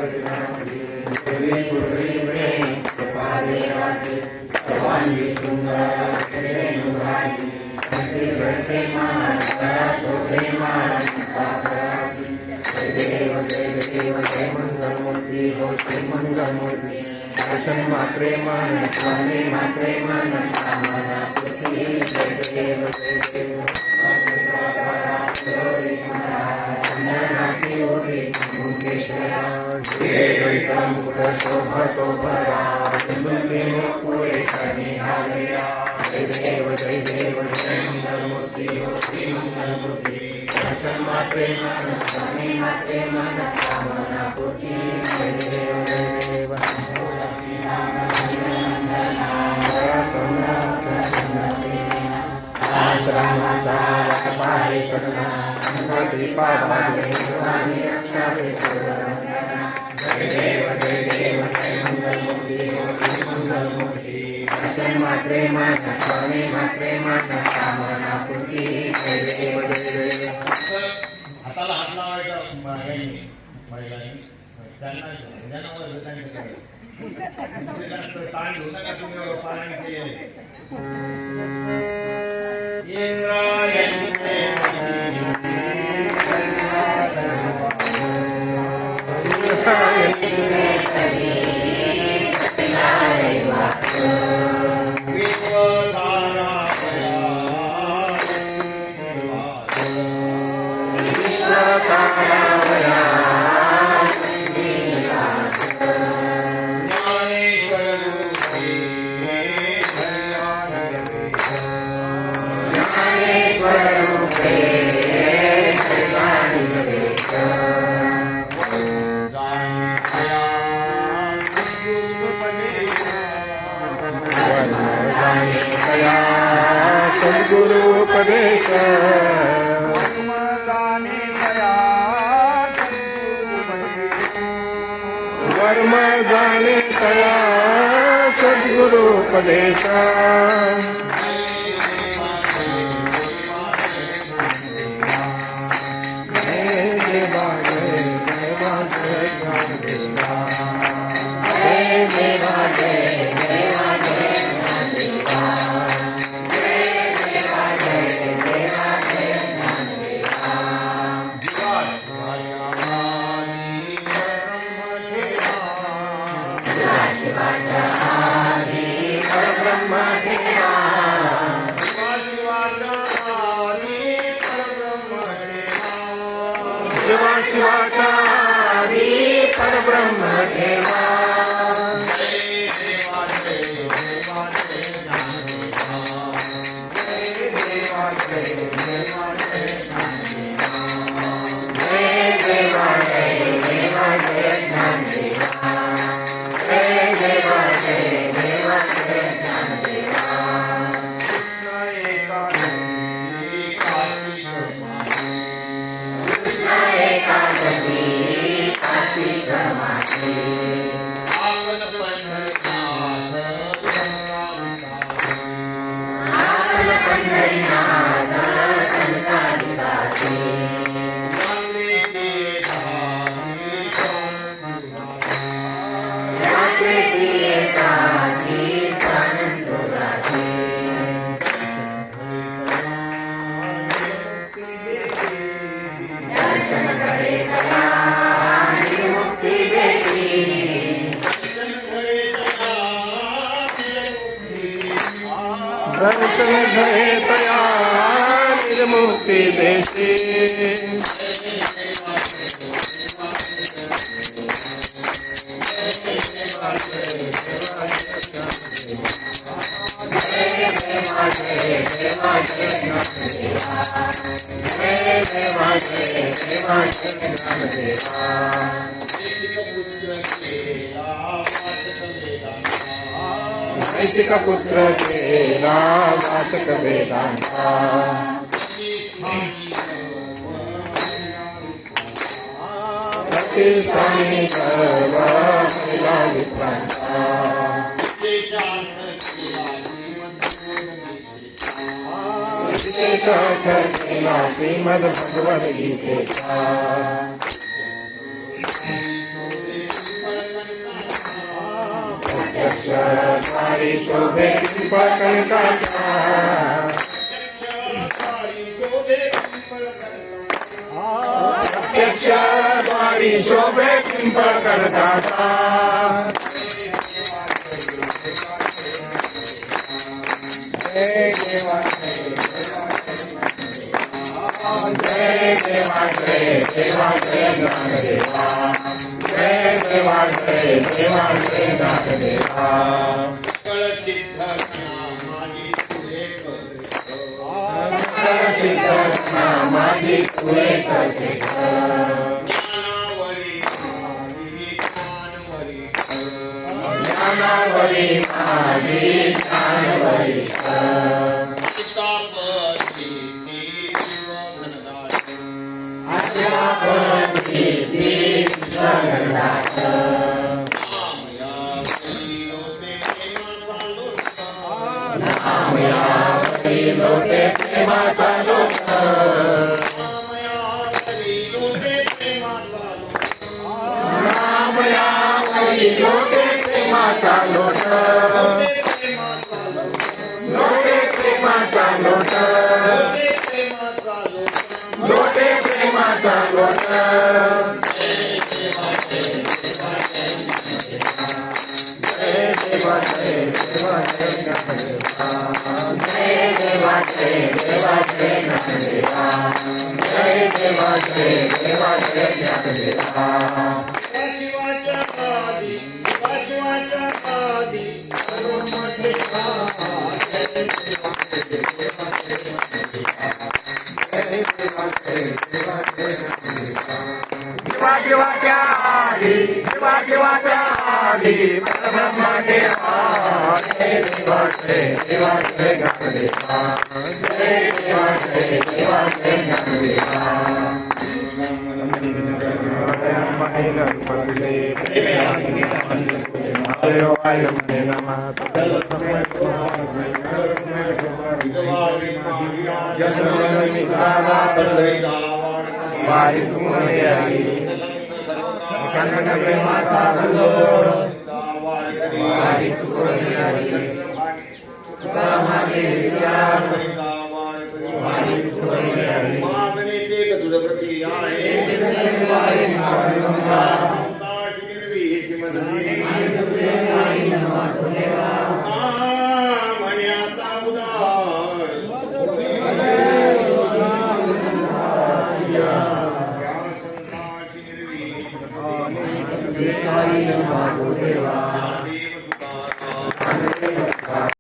देवी पुत्री प्रेम कृपादेवाची सर्वांगी सुंदर रेणुराजी घंटे मान शोभे मान देव जय मंगलमूर्ती हो श्री मंगलमूर्ती दर्शन मात्रे मन स्वामी मात्रे मन कामना पूर्ती जय देव संजनाची ओढी मुकेश्वरा मुख शोभतो भरा पुढे करणे आलया जय देव जय मंगलमूर्ती हो श्री मंगलमूर्ती दर्शन मात्रे मन स्वामी मात्रे मन कामना पूर्ती जय देव मात्रे मन स्वामी मात्रे मन कामना पूर्ती जय देव हाताला हात लावायचा महिलांनी त्यांना ताण घेऊ नका तुम्ही पाणी सद्गुरुपदेश वर्म जाने तया सद्गुरुपदेश शिवाचा आदी परब्रह्म ठेवा दर्शन घरे तया निर्मुक्ति देशी ऐसिक पुत्र केला वाचक वेदांता प्रतिष्ठानी सर्व महिला विप्रांता विशेष अर्थ केला श्रीमद् भगवद गीतेचा द्वारी शोभे पिंपळ कनकाचा प्रत्यक्ष द्वारी शोभे पिंपळ कनकाचा जय देवा जय देवा जय देवा जय ज्ञानदेवा जय देवा जय देवा जय ज्ञानदेवा माझी तू एक श्रेष्ठ ज्ञानावरी माझी ज्ञानवरी लोटे प्रेमाचा लोट नामयावरी लोटे प्रेमाचा लोट लोटे प्रेमाचा लोट लोटे प्रेमाचा लोट जय देवा जय देवा जय ज्ञानदेवा जय देवा जय देवा जय ज्ञानदेवा जय देवा जय देवा जय ज्ञानदेवा शिवाच्या आधी शिवाच्या आधी परब्रह्म देवा जय देवा जय देवा जय ज्ञानदेवा जय देवा जय देवा जय ज्ञानदेवा वारी तुम्हारे आई कनक प्रेमाचा गंधोर वारी तुम्हारे आई मागे वारी तुम्हारे आई मागणे ते तुझ प्रती आहे देवा